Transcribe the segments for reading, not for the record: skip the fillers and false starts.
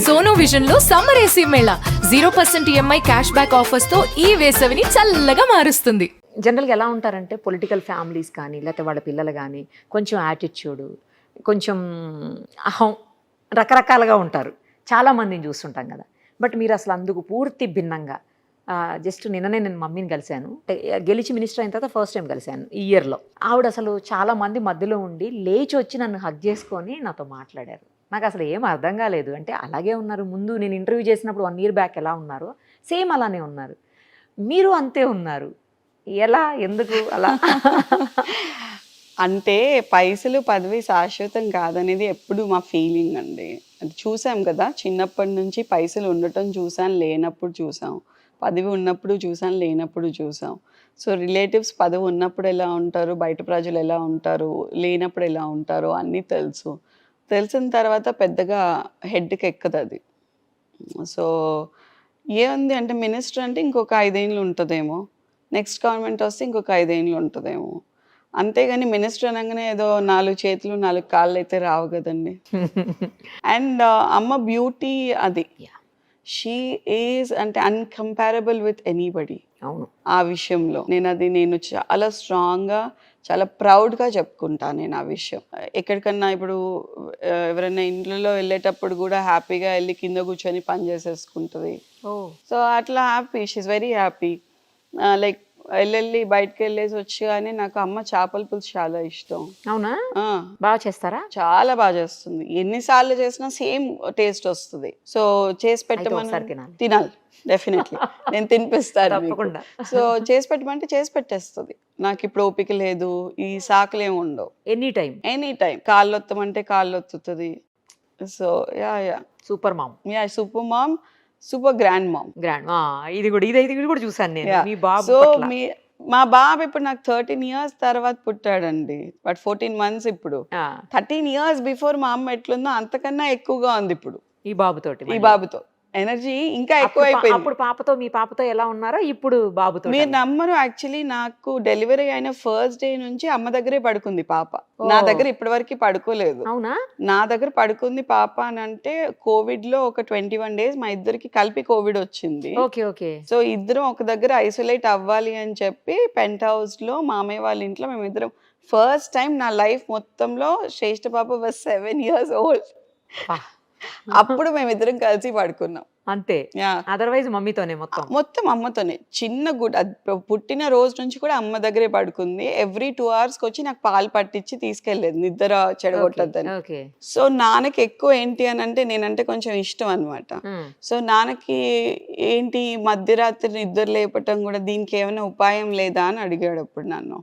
Sono vision లో summer AC Mela 0% EMI cash back offers తో ఈ వేసవిని చల్లగా మారుస్తుంది. జనరల్గా ఎలా ఉంటారంటే పొలిటికల్ ఫ్యామిలీస్ కానీ లేకపోతే వాళ్ళ పిల్లలు కానీ కొంచెం యాటిట్యూడ్, కొంచెం అహం, రకరకాలుగా ఉంటారు. చాలామందిని చూస్తుంటాం కదా. బట్ మీరు అసలు అందుకు పూర్తి భిన్నంగా జస్ట్ నిన్ననే నేను మమ్మీని కలిశాను. గెలిచి మినిస్టర్ అయిన తర్వాత ఫస్ట్ టైం కలిశాను ఈ ఇయర్లో. ఆవిడ అసలు చాలామంది మధ్యలో ఉండి లేచి వచ్చి నన్ను హగ్ చేసుకొని నాతో మాట్లాడారు. నాకు అసలు ఏం అర్థం కాలేదు. అంటే అలాగే ఉన్నారు, ముందు నేను ఇంటర్వ్యూ చేసినప్పుడు 1 year బ్యాక్ ఎలా ఉన్నారో సేమ్ అలానే ఉన్నారు. మీరు అంతే ఉన్నారు. ఎలా, ఎందుకు అలా? అంటే పైసలు పదవి శాశ్వతం కాదనేది ఎప్పుడు మా ఫీలింగ్ అండి. అది చూసాం కదా, చిన్నప్పటి నుంచి పైసలు ఉండటం చూసాం, లేనప్పుడు చూసాం. పదవి ఉన్నప్పుడు చూసాం, లేనప్పుడు చూసాం. సో రిలేటివ్స్ పదవి ఉన్నప్పుడు ఎలా ఉంటారు, బయట ప్రజలు ఎలా ఉంటారు, లేనప్పుడు ఎలా ఉంటారో అన్నీ తెలుసు. తెలిసిన తర్వాత పెద్దగా హెడ్కి ఎక్కదు అది. సో ఏముంది అంటే మినిస్టర్ అంటే ఇంకొక 5 ఏళ్ళు ఉంటుందేమో, నెక్స్ట్ గవర్నమెంట్ వస్తే ఇంకొక 5 ఏళ్ళు ఉంటుందేమో. అంతేగాని మినిస్టర్ అనగానే ఏదో 4 చేతులు 4 కాళ్ళు అయితే రావు కదండి. అండ్ అమ్మ బ్యూటీ అది. షీ ఈజ్ అంటే అన్కంపారబుల్ విత్ ఎనీబడి. అవును, ఆ విషయంలో నేను చాలా స్ట్రాంగ్గా, చాలా ప్రౌడ్గా చెప్పుకుంటాను నేను ఆ విషయం. ఎక్కడికన్నా ఇప్పుడు ఎవరైనా ఇంట్లో వెళ్ళేటప్పుడు కూడా హ్యాపీగా వెళ్ళి కింద కూర్చొని పని చేసేసుకుంటుంది. సో అట్లా happy, she very happy. Like వెళ్ళి బయటకు వెళ్ళేసి వచ్చి కానీ నాకు అమ్మ చేపల పులుసు చాలా ఇష్టం. అవునా? బాగా చేస్తారా? చాలా బాగా చేస్తుంది. ఎన్నిసార్లు చేసినా సేమ్ టేస్ట్ వస్తుంది. సో చేసి పెట్టమని తినాలి డెఫినెట్లీ, నేను తినిపిస్తాను తప్పకుండా. సో చేసి పెట్టమంటే చేసి పెట్టేస్తుంది. నాకు ఇప్పుడు ఓపిక లేదు, ఈ సాకులేమి ఉండవు. ఎనీ టైం కాళ్ళు ఒత్తమంటే కాళ్ళు ఒత్తుతుంది. So ya super mom. Super mom, super grand mom. ఇది కూడా చూసాను నేను మీ బాబు సో పట్ల. మా బాబు ఇప్పుడు నాకు 13 years తర్వాత పుట్టాడండి. బట్ 14 months ఇప్పుడు. 13 years బిఫోర్ మా అమ్మ ఎట్లుందో అంతకన్నా ఎక్కువగా ఉంది ఇప్పుడు ఈ బాబుతోటి. ఈ బాబుతో ఎనర్జీ ఇంకా ఎక్కువ అయిపోయింది. అప్పుడు మీ పాపతో ఎలా ఉన్నారో ఇప్పుడు బాబుతో. మీరు నమ్మరు, యాక్చువల్లీ నాకు డెలివరీ అయిన ఫస్ట్ డే నుంచి అమ్మ దగ్గరే పడుకుంది పాప. నా దగ్గర ఇప్పటి వరకు పడుకోలేదు. అవునా? నా దగ్గర పడుకుంది పాప అని అంటే కోవిడ్ లో ఒక 21 days మా ఇద్దరికి కలిపి కోవిడ్ వచ్చింది. ఓకే. సో ఇద్దరం ఒక దగ్గర ఐసోలేట్ అవ్వాలి అని చెప్పి పెంట్ హౌస్ లో మామయ్య వాళ్ళ ఇంట్లో మేమిద్దరం ఫస్ట్ టైం నా లైఫ్ మొత్తంలో శ్రేష్ఠ పాప was 7 years old. అప్పుడు మేమిద్దరం కలిసి పడుకున్నాం అంతే. అదర్వైజ్ మమ్మీతోనే మొత్తం అమ్మతోనే. చిన్న గుడ్ పుట్టిన రోజు నుంచి కూడా అమ్మ దగ్గరే పడుకుంది. ఎవ్రీ 2 hours వచ్చి నాకు పాలు పట్టించి తీసుకెళ్లేదు నిద్ర చెడగొట్టద్దని. సో నాన్నకి ఎక్కువ ఏంటి అని అంటే నేనంటే కొంచెం ఇష్టం అనమాట. సో నాన్నకి ఏంటి మధ్యరాత్రి నిద్ర లేపటం కూడా, దీనికి ఏమైనా ఉపాయం లేదా అని అడిగాడు అప్పుడు నన్ను.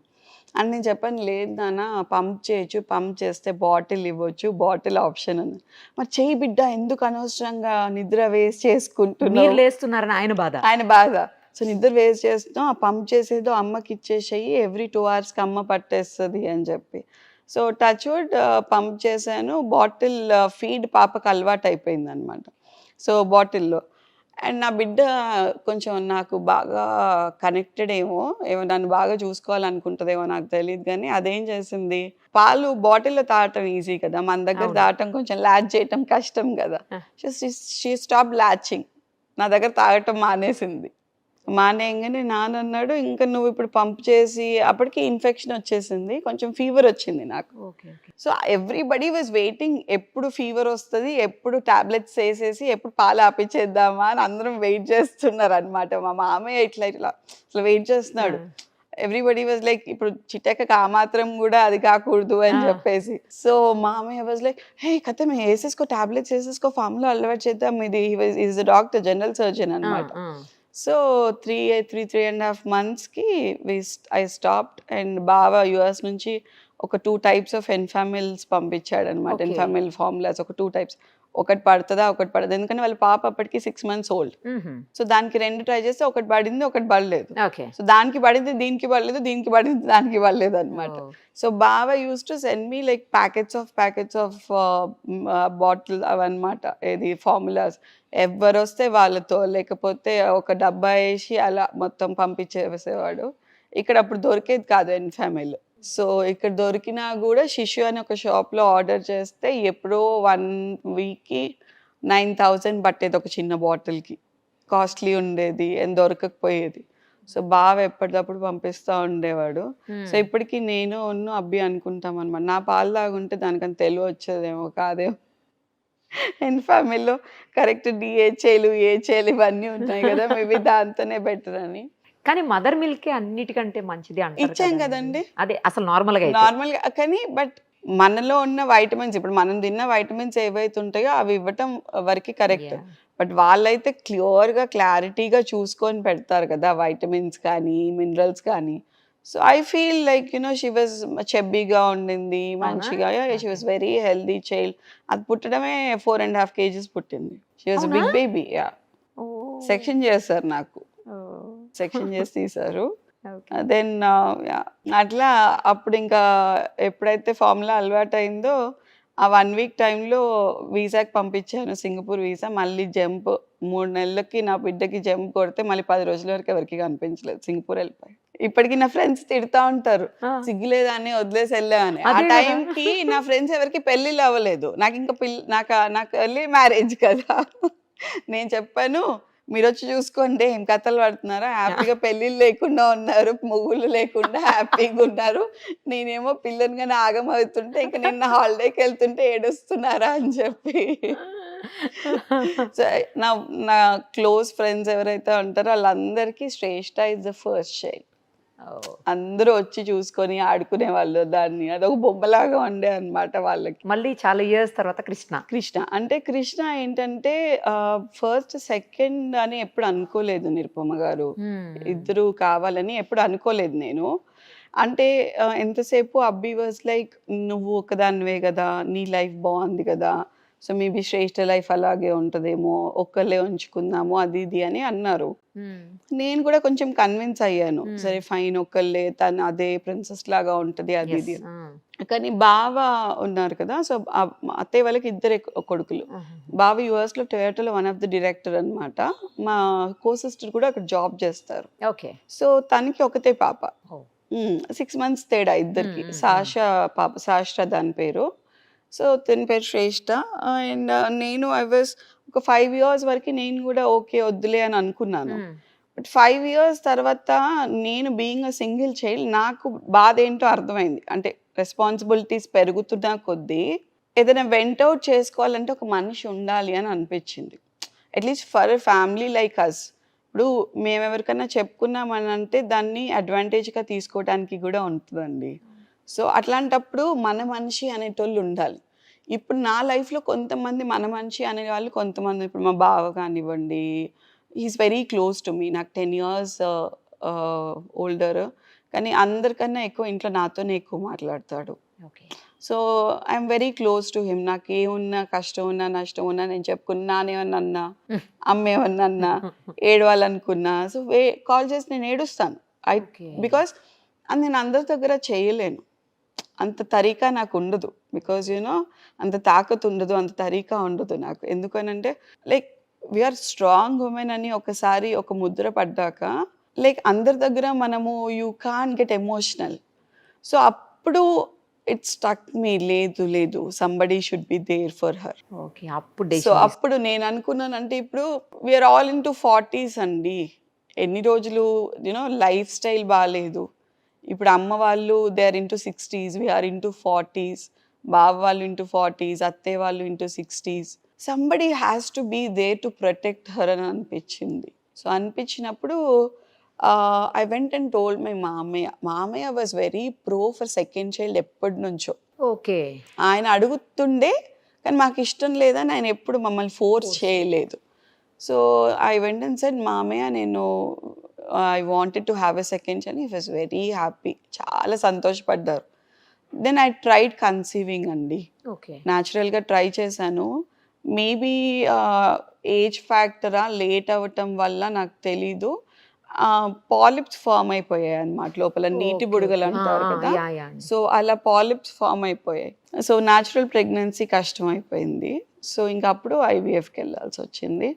అని నేను చెప్పాను, లేదు నాన్న, పంప్ చేయొచ్చు, పంప్ చేస్తే బాటిల్ ఇవ్వచ్చు, బాటిల్ ఆప్షన్ ఉంది. మరి చెయ్యి బిడ్డ, ఎందుకు అనవసరంగా నిద్ర వేస్ట్ చేసుకుంటున్నాను ఆయన బాధ. సో నిద్ర వేస్ట్ చేస్తున్నాం, ఆ పంప్ చేసేదో అమ్మకి ఇచ్చేసేయి, ఎవ్రీ 2 hours అమ్మ పట్టేస్తుంది అని చెప్పి. సో టచ్ వుడ్ పంప్ చేశాను. బాటిల్ ఫీడ్ పాపకు అలవాటు అయిపోయింది అనమాట. సో బాటిల్లో అండ్ నా బిడ్డ కొంచెం నాకు బాగా కనెక్టెడ్ ఏమో నన్ను బాగా చూసుకోవాలనుకుంటుందేమో నాకు తెలియదు. కానీ అదేం చేసింది, పాలు బాటిల్లో తాగటం ఈజీ కదా, మన దగ్గర తాగటం కొంచెం ల్యాచ్ చేయటం కష్టం కదా. షీ స్టాప్ ల్యాచింగ్, నా దగ్గర తాగటం మానేసింది. మానేయంగానే నాన్న అన్నాడు, ఇంకా నువ్వు ఇప్పుడు పంప్ చేసి, అప్పటికి ఇన్ఫెక్షన్ వచ్చేసింది, కొంచెం ఫీవర్ వచ్చింది నాకు. సో ఎవ్రీబడి వాజ్ వెయిటింగ్, ఎప్పుడు ఫీవర్ వస్తుంది, ఎప్పుడు టాబ్లెట్స్ వేసేసి ఎప్పుడు పాలు ఆపించేద్దామా అని అందరం వెయిట్ చేస్తున్నారు అనమాట. మా మామయ్య ఇట్లా వెయిట్ చేస్తున్నాడు. ఎవ్రీబడి వాజ్ లైక్, ఇప్పుడు చిట్టెక్కకి ఆ మాత్రం కూడా అది కాకూడదు అని చెప్పేసి. సో మామయ్య వాజ్ లైక్, హే కథ మేము వేసేసుకో, టాబ్లెట్స్ వేసేసుకో, ఫామ్లో అలవాటు చేద్దాం. ఇది is the doctor, general surgeon అనమాట. So 3.5 months I stopped. And బావ US నుంచి ఒక 2 types of ఎన్ఫామిల్స్ పంపించాడు అనమాట. ఎన్ఫామిల్ ఫార్ములాస్ ఒక 2 types. ఒకటి పడుతుందా, ఒకటి పడదు. ఎందుకంటే వాళ్ళ పాప అప్పటికి 6 months old. సో దానికి 2 ట్రై చేస్తే ఒకటి పడింది, ఒకటి పడలేదు. సో దానికి పడింది, దీనికి పడలేదు, దీనికి పడింది, దానికి పడలేదు అనమాట. సో బావ used to send me like packets of bottle అవన్నమాట, ఏది ఫార్ములాస్. ఎవరు వస్తే వాళ్ళతో, లేకపోతే ఒక డబ్బా వేసి అలా మొత్తం పంపించేసేవాడు. ఇక్కడ అప్పుడు దొరికేది కాదు ఎన్ఫామిల్. సో ఇక్కడ దొరికినా కూడా శిశు అని ఒక షాప్లో ఆర్డర్ చేస్తే ఎప్పుడో 1 weekకి 9,000 పట్టేది ఒక చిన్న బాటిల్కి. కాస్ట్లీ ఉండేది, ఏం దొరకకపోయేది. సో బావ ఎప్పటికప్పుడు పంపిస్తూ ఉండేవాడు. సో ఇప్పటికీ నేను అబ్బి అనుకుంటాం అనమాట, నా పాలు తాగుంటే దానికని తెలివి వచ్చేదేమో కాదేమో. అండ్ ఫ్యామిలీలో కరెక్ట్ డిహెచ్ఏలు ఏహెచ్ఏలు ఇవన్నీ ఉంటాయి కదా, మేబీ దాంతోనే బెటర్ అని. కానీ మదర్ మిల్కే అన్నిటికంటే మంచిది అంటారు ఇచ్చాం కదండి అదే అసలు నార్మల్గా నార్మల్గా. కానీ బట్ మనలో ఉన్న వైటమిన్స్, ఇప్పుడు మనం తిన్న వైటమిన్స్ ఏవైతే ఉంటాయో అవి ఇవ్వటం వరకు కరెక్ట్. బట్ వాళ్ళైతే క్లియర్గా క్లారిటీగా చూసుకొని పెడతారు కదా వైటమిన్స్ కానీ మినరల్స్ కానీ. So I feel like she was చెబ్బీగా ఉండింది మంచిగా, she was very healthy child. అది పుట్టడమే 4.5 kgs పుట్టింది. She was big baby. Section చేస్తారు, నాకు సెక్షన్ చేసి తీశారు. దెన్ అట్లా అప్పుడు ఇంకా ఎప్పుడైతే ఫార్ములా అలవాటు అయిందో ఆ 1 week టైంలో వీసాకి పంపించాను, సింగపూర్ వీసా. మళ్ళీ జంప్ 3 నెలలకి నా బిడ్డకి జంప్ కొడితే మళ్ళీ 10 రోజుల వరకు ఎవరికి కనిపించలేదు, సింగపూర్ వెళ్ళిపోయి. ఇప్పటికి నా ఫ్రెండ్స్ తిడతా ఉంటారు, సిగ్గులేదని వదిలేసి వెళ్ళామని. ఆ టైంకి నా ఫ్రెండ్స్ ఎవరికి పెళ్ళిళ్ళు అవ్వలేదు, నాకు ఇంకా నాకు ఎర్లీ మ్యారేజ్ కదా. నేను చెప్పాను, మీరు వచ్చి చూసుకోండి ఏం కథలు పడుతున్నారా, హ్యాపీగా పెళ్ళిళ్ళు లేకుండా ఉన్నారు, ముగ్గులు లేకుండా హ్యాపీగా ఉన్నారు, నేనేమో పిల్లనిగానే ఆగమవుతుంటే ఇంకా నిన్న హాలిడేకి వెళ్తుంటే ఏడుస్తున్నారా అని చెప్పి. సో నా క్లోజ్ ఫ్రెండ్స్ ఎవరైతే ఉంటారో వాళ్ళందరికీ శ్రేష్ఠ ఇస్ ద ఫస్ట్ చైల్డ్. అందరూ వచ్చి చూసుకొని ఆడుకునే వాళ్ళు దాన్ని, అదొక బొమ్మలాగా ఉండే అన్నమాట వాళ్ళకి. మళ్ళీ చాలా ఇయర్స్ తర్వాత కృష్ణ అంటే కృష్ణ ఏంటంటే ఫస్ట్ సెకండ్ అని ఎప్పుడు అనుకోలేదు నిరుపమ గారు, ఇద్దరు కావాలని ఎప్పుడు అనుకోలేదు నేను. అంటే ఎంతసేపు అబ్బి వాజ్ లైక్, నువ్వు ఒకదానివే కదా, నీ లైఫ్ బాగుంది కదా, సో మేబీ శ్రేష్ఠ లైఫ్ అలాగే ఉంటుందేమో, ఒక్కళ్ళే ఉంచుకుందాము అది ఇది అని అన్నారు. నేను కూడా కొంచెం కన్విన్స్ అయ్యాను, సరే ఫైన్ ఒక్కళ్ళే, తను అదే ప్రిన్సెస్ లాగా ఉంటుంది అది ఇది. కానీ బావ ఉన్నారు కదా, సో అత్తయ్య వాళ్ళకి 2 కొడుకులు. బావ US లో టొయోటాలో వన్ ఆఫ్ ది డైరెక్టర్ అనమాట. మా కో సిస్టర్ కూడా అక్కడ జాబ్ చేస్తారు. ఓకే. సో తనకి ఒకతే పాప, 6 months తేడా ఇద్దరికి. శాస్త్ర దాని పేరు. సో తన పేరు శ్రేష్ఠ. అండ్ నేను ఐ వాజ్ ఒక 5 years వరకు నేను కూడా ఓకే వద్దులే అని అనుకున్నాను. బట్ 5 years తర్వాత నేను బీయింగ్ అ సింగిల్ చైల్డ్ నాకు బాధ ఏంటో అర్థమైంది. అంటే రెస్పాన్సిబిలిటీస్ పెరుగుతున్న కొద్దీ ఏదైనా వెంట్ అవుట్ చేసుకోవాలంటే ఒక మనిషి ఉండాలి అని అనిపించింది, at least for family like us. ఇప్పుడు మేము ఎవరికైనా చెప్పుకున్నామని అంటే దాన్ని అడ్వాంటేజ్గా తీసుకోవడానికి కూడా ఉంటుందండి. సో అట్లాంటప్పుడు మన మనిషి అనేటోళ్ళు ఉండాలి. ఇప్పుడు నా లైఫ్లో కొంతమంది మన మనిషి అనే వాళ్ళు కొంతమంది, ఇప్పుడు మా బావ కానివ్వండి, he's very close to me, నాకు 10 years ఓల్డర్, కానీ అందరికన్నా ఎక్కువ ఇంట్లో నాతోనే ఎక్కువ మాట్లాడతాడు. So I'm very close to him. నాకు ఏమున్నా కష్టం ఉన్నా నష్టం ఉన్నా నేను చెప్పుకున్నా, నానేమన్నా అన్నా, అమ్మ ఏమన్నా అన్నా, ఏడవాలనుకున్నా సో కాల్ చేసి నేను ఏడుస్తాను. బికాస్ నేను అందరి దగ్గర చేయలేను, అంత తరీకా నాకు ఉండదు. బికాజ్ అంత తాకత్ ఉండదు, అంత తరీకా ఉండదు నాకు. ఎందుకనంటే లైక్ వీఆర్ స్ట్రాంగ్ ఉమెన్ అని ఒకసారి ఒక ముద్ర పడ్డాక లైక్ అందరి దగ్గర మనము you can get emotional. So అప్పుడు ఇట్ స్టక్ మీ, లేదు somebody should be there for her. So అప్పుడు నేను అనుకున్నానంటే ఇప్పుడు we are all in to 40s అండి. ఎన్ని రోజులు లైఫ్ స్టైల్ బాగాలేదు. ఇప్పుడు అమ్మ వాళ్ళు they are into 60s, we're into 40s, బావ వాళ్ళు ఇంటూ 40s, అత్తయ్య వాళ్ళు into 60s. Somebody has to be there to protect her అని అనిపించింది. సో అనిపించినప్పుడు I went and told my మామయ్య was very pro for second child ఎప్పటి నుంచో. ఓకే. ఆయన అడుగుతుండే కానీ మాకు ఇష్టం లేదని ఆయన ఎప్పుడు మమ్మల్ని ఫోర్స్ చేయలేదు. So I went and said, మామయ్య నేను I wanted to have a second child. He was very happy, చాలా సంతోషపడ్డారు. దెన్ ఐ ట్రైడ్ కన్సీవింగ్ అండి. న్యాచురల్గా ట్రై చేశాను. మేబీ ఏజ్ ఫ్యాక్టరా లేట్ అవ్వటం వల్ల నాకు తెలీదు, పాలిప్స్ ఫామ్ అయిపోయాయి అన్నమాట లోపల, నీటి బుడగలు అంటారు కదా. సో అలా పాలిప్స్ ఫామ్ అయిపోయాయి. సో న్యాచురల్ ప్రెగ్నెన్సీ కష్టం అయిపోయింది. సో ఇంకా అప్పుడు IVFకి వెళ్ళాల్సి వచ్చింది.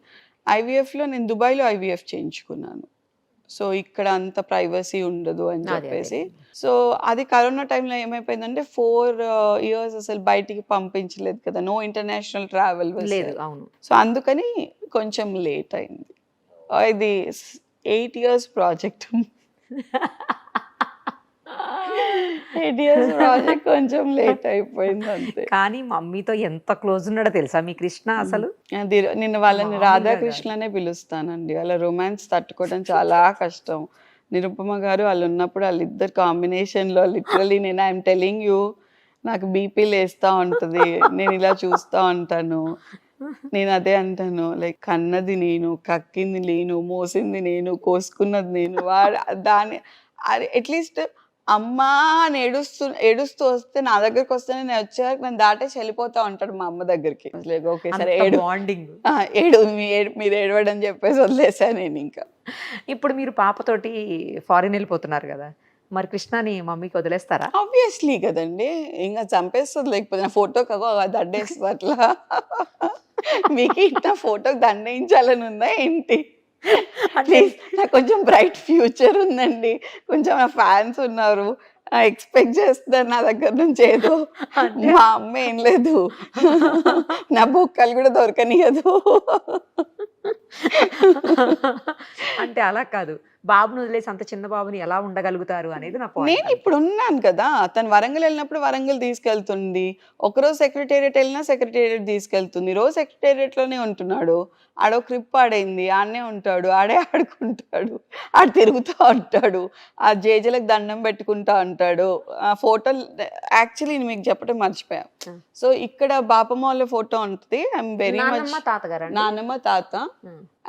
IVFలో నేను దుబాయ్లో IVF చేయించుకున్నాను. సో ఇక్కడ అంత ప్రైవసీ ఉండదు అని అదే, చెప్పేసి. సో అది కరోనా టైంలో ఏమైపోయిందంటే 4 years అసలు బయటికి పంపించలేదు కదా, నో ఇంటర్నేషనల్ ట్రావెల్ లేదు, అవును. సో అందుకని కొంచెం లేట్ అయింది. ఇది 8 years ప్రాజెక్ట్. 8 years ప్రాజెక్ట్ కొంచెం లేట్ అయిపోయింది అంతే. కానీ మమ్మీతో ఎంత క్లోజ్ ఉన్నాడో తెలుసా మీ కృష్ణ అసలు? అది నేను వాళ్ళని మామూలుగా రాధాకృష్ణనే పిలుస్తానండి. వాళ్ళ రొమాన్స్ తట్టుకోవడం చాలా కష్టం. నిరుపమ గారు వాళ్ళు ఉన్నప్పుడు వాళ్ళిద్దరు కాంబినేషన్లో లిటరలీ నేను ఐఎమ్ టెలింగ్ యూ, నాకు బీపీ లేస్తూ ఉంటుంది, నేను ఇలా చూస్తూ ఉంటాను. నేను అదే అంటాను, లైక్ కన్నది నేను, కక్కింది నేను, మోసింది నేను, కోసుకున్నది నేను. వాడు దాని అట్లీస్ట్ అమ్మా అని ఏడుస్తూ వస్తే నా దగ్గరికి వస్తే నేను వచ్చేవరకు నేను దాటేసి వెళ్ళిపోతా ఉంటాడు మా అమ్మ దగ్గరికి. ఓకే సరే బాండింగ్. మీరు ఏడవడం చెప్పేసి వదిలేసాను నేను. ఇంకా ఇప్పుడు మీరు పాపతోటి ఫారిన్ వెళ్ళిపోతున్నారు కదా, మరి కృష్ణని మమ్మీకి వదిలేస్తారా? ఆబ్వియస్లీ కదండి, ఇంకా చంపేస్తుంది. లేకపోతే నా ఫోటోకి దండేస్తుంది అట్లా. మీకు ఇట్లా ఫోటోకి దండేయించాలని ఉందా ఏంటి? ప్లీజ్, నాకు కొంచెం బ్రైట్ ఫ్యూచర్ ఉందండి, కొంచెం నా ఫ్యాన్స్ ఉన్నారు, ఎక్స్పెక్ట్ చేస్తారు నా దగ్గర నుంచి ఏదో. మా అమ్మ ఏం లేదు, నా బొక్కలు కూడా దొరకనియదు. అంటే అలా కాదు, బాబును వదిలేసి అంత చిన్న బాబుని ఎలా ఉండగలుగుతారు అనేది నా పాయింట్. నేను ఇప్పుడు ఉన్నాను కదా, తను వరంగల్ వెళ్ళినప్పుడు వరంగల్ తీసుకెళ్తుంది, ఒకరోజు సెక్రటేరియట్ వెళ్ళినా సెక్రటేరియట్ తీసుకెళ్తుంది, రోజు సెక్రటేరియట్లోనే ఉంటున్నాడు. ఆడో క్రిప్ ఆడైంది, ఆడనే ఉంటాడు, ఆడే ఆడుకుంటాడు, ఆడు తిరుగుతూ ఉంటాడు, ఆ జేజలకు దండం పెట్టుకుంటా ఉంటాడు. ఆ ఫోటోలు యాక్చువల్లీ మీకు చెప్పడం మర్చిపోయా. సో ఇక్కడ బాపమ్మ వాళ్ళ ఫోటో ఉంటుంది. ఐఎమ్ వెరీ మచ్ తాతగారు, నాన్నమ్మ తాత,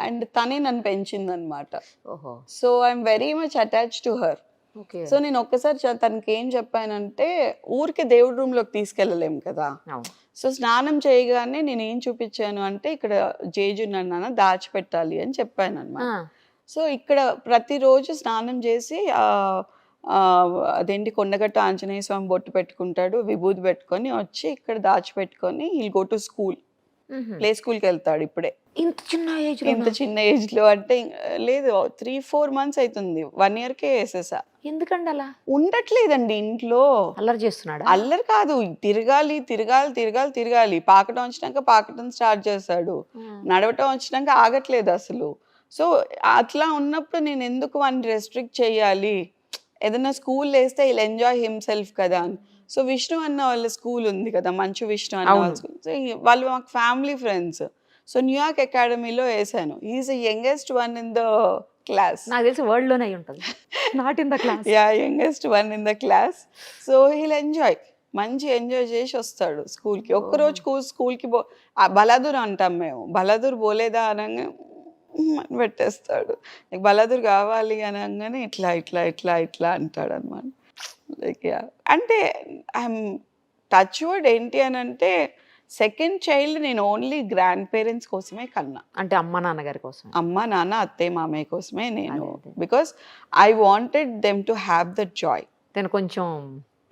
అండ్ తనే నన్ను పెంచింది అనమాట. ఓహో. So I'm very much attach to her. So నేను ఒక్కసారి తనకి ఏం చెప్పానంటే, ఊరికే దేవుడి రూమ్ లోకి తీసుకెళ్ళలేము కదా, సో స్నానం చేయగానే నేను ఏం చూపించాను అంటే, ఇక్కడ జేజు నన్ను దాచిపెట్టాలి అని చెప్పాను అనమాట. సో ఇక్కడ ప్రతిరోజు స్నానం చేసి అదేంటి కొండగట్టు ఆంజనేయ స్వామి బొట్టు పెట్టుకుంటాడు, విభూతి పెట్టుకొని వచ్చి ఇక్కడ దాచిపెట్టుకొని he'll go to school, play స్కూల్కి వెళ్తాడు. ఇప్పుడే ఇంత చిన్న ఏజ్ లో అంటే లేదు, 3-4 months అవుతుంది, 1 yearకే వేసేసా. ఎందుకండి అలా? ఉండట్లేదండి ఇంట్లో. అల్లరి చేస్తున్నాడు? అల్లరి కాదు, తిరగాలి తిరగాలి తిరగాలి తిరగాలి. పాకటం వచ్చినాక పాకటం స్టార్ట్ చేస్తాడు, నడవటం వచ్చినాక ఆగట్లేదు అసలు. సో అట్లా ఉన్నప్పుడు నేను ఎందుకు వాడిని రెస్ట్రిక్ట్ చేయాలి, ఏదైనా స్కూల్ వేస్తే ఇలా ఎంజాయ్ హిమ్సెల్ఫ్ కదా అని. సో విష్ణు అన్న వాళ్ళ స్కూల్ ఉంది కదా, మంచు విష్ణు అన్న వాళ్ళ స్కూల్, సో వాళ్ళు మాకు ఫ్యామిలీ ఫ్రెండ్స్. సో న్యూయార్క్ అకాడమీలో వేసాను. Is the youngest one in the class. నాకు తెలిసి వరల్డ్ లోనే ఉంటుంది, not in the class. Yeah, youngest one in the class. So he'll enjoy, మంచి ఎంజాయ్ చేసి వస్తాడు స్కూల్కి. ఒక్కరోజు స్కూల్కి బలాదూర్ అంటాం మేము, బలాదూర్ పోలేదా అనగా పెట్టేస్తాడు. నీకు బలాదూర్ కావాలి అనగానే ఇట్లా ఇట్లా ఇట్లా ఇట్లా అంటాడు అనమాట. లైక్ యా, అంటే ఐఎమ్ టచ్ వుడ్. ఏంటి అని అంటే, సెకండ్ చైల్డ్ నేను ఓన్లీ గ్రాండ్ పేరెంట్స్ కోసమే కన్నా, అంటే అమ్మ నాన్నగారి కోసం, అమ్మ నాన్న అత్తయ్య మామయ్య కోసమే నేను. Because I wanted them to have that Joy. తను కొంచెం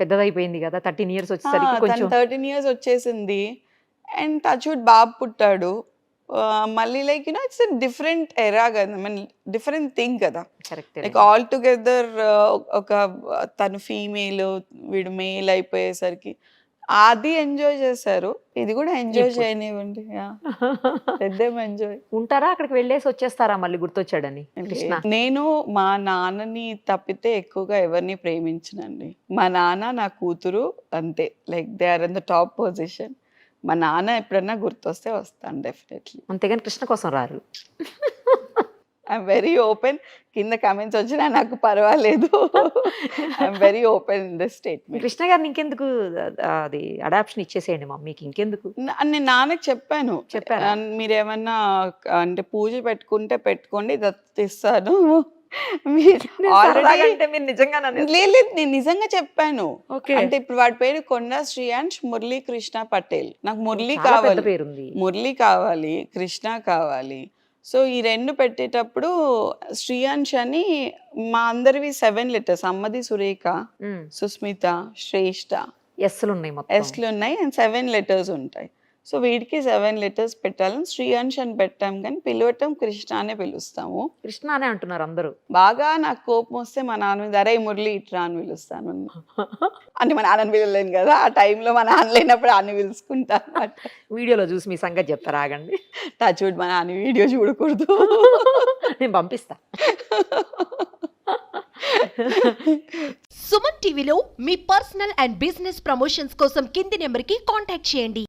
పెద్దదైపోయింది కదా, 13 years వచ్చేసరికి కొంచెం 13 years వచ్చేసింది. అండ్ టచ్ వుడ్ బాబు పుట్టాడు. మళ్ళీ లైక్ యూనో ఇట్స్ డిఫరెంట్ ఎరా కదా, ఐ మీన్ డిఫరెంట్ థింగ్ కదా. లైక్ ఆల్ టుగెదర్ ఒక తను ఫీమేల్, వీడు మేల్ అయిపోయేసరికి అది ఎంజాయ్ చేశారు, ఇది కూడా ఎంజాయ్ చేయనివ్వండి. పెద్దేం ఎంజాయ్. ఉంటారా అక్కడికి వెళ్ళేసి వచ్చేస్తారా మళ్ళీ గుర్తొచ్చాడని? నేను మా నాన్నని తప్పితే ఎక్కువగా ఎవరిని ప్రేమించనండి. మా నాన్న నా కూతురు అంతే, like they are in the top position. మా నాన్న ఎప్పుడన్నా గుర్తొస్తే వస్తాను డెఫినెట్లీ, అంతేగాని కృష్ణ కోసం రారు. I'm very open. కింద కామెంట్స్ వచ్చినా నాకు పర్వాలేదు. I'm very open in this statement. Krishna గారిని ఇంకెందుకు అది అడాప్షన్ ఇచ్చేసేయండి మమ్మీకి, ఇంకెందుకు? నేను నాన్నకి చెప్పాను, మీరేమన్నా అంటే పూజ పెట్టుకుంటే పెట్టుకోండి, దత్తిస్తాను. అంటే మీరు నిజంగా? లేదు, నేను నిజంగా చెప్పాను. అంటే ఇప్పుడు వాడి పేరు కొండా శ్రీయాంష్ మురళీ కృష్ణ పటేల్. నాకు మురళీ కావాలి, మురళీ కావాలి, కృష్ణ కావాలి. సో ఈ 2 పెట్టేటప్పుడు శ్రీయాంష్ అని మా అందరివి 7 letters. అమ్మది సురేఖ, సుస్మిత, శ్రేష్ఠ, ఎస్లు ఉన్నాయి, అండ్ 7 letters ఉంటాయి. సో వీడికి 7 లెటర్స్ పెట్టాలని శ్రీయాంష్ అని పెట్టాం, కానీ పిలవటం కృష్ణ అనే పిలుస్తాము. కృష్ణ అనే అంటున్నారు అందరూ. బాగా నాకు కోపం వస్తే మా నాన్న మీద అరే మురళి ఇట్రా అని పిలుస్తాను. అంటే మా నాన్నని పిలవలేను కదా, ఆ టైంలో మా నాన్న లేనప్పుడు అన్ని పిలుచుకుంటాను. వీడియోలో చూసి మీ సంగతి చెప్తారా, ఆగండి. చూడు మా నాన్న వీడియో చూడకూడదు. నేను పంపిస్తా. సుమన్ టీవీలో మీ పర్సనల్ అండ్ బిజినెస్ ప్రమోషన్స్ కోసం కింది నెంబర్కి కాంటాక్ట్ చేయండి.